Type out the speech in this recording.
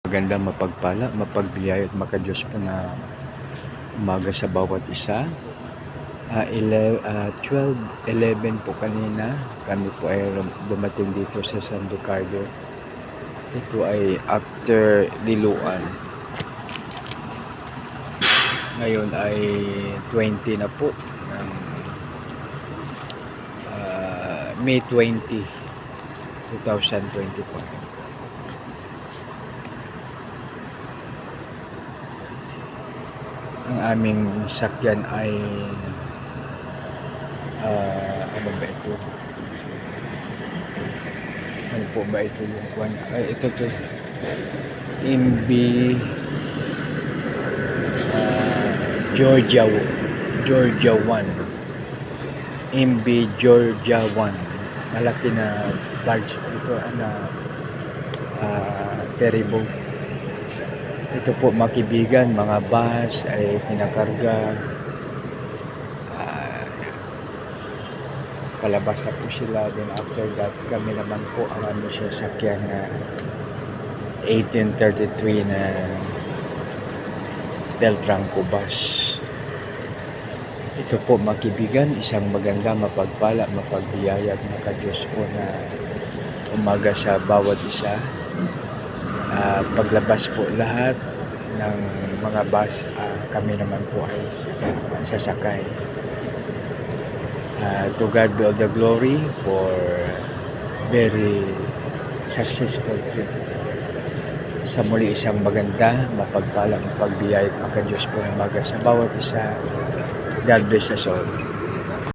Maganda, mapagpala, mapagbiyaya at makadiyos po na umaga sa bawat isa. 12:11 po kanina kami po ay dumating dito sa San Ricardo. Ito ay after liluan. Ngayon ay 20 na po ng May 20, 2024. Ang aming sakyan ay ano ba ito? Ano po ba ito yung kwan? Ay, ito to. MB Georgia 1. MB Georgia 1. Malaki na barge ito na ferry boat. Ito po mga kaibigan, mga bus ay kinakarga. Palabas na po sila. Then after that, kami naman po ang aming sasakyan na 1833 na Del Tranco bus. Ito po mga kaibigan, isang maganda, mapagpala, mapagbiyaya at makadiyos po na umaga sa bawat isa. Paglabas po lahat ng mga bus, kami naman po ay sasakay. To God be all the glory for very successful trip. Sa muli isang maganda, mapagpalang pagbiyaya at makadiyos po ng umaga sa bawat isa. God bless us all.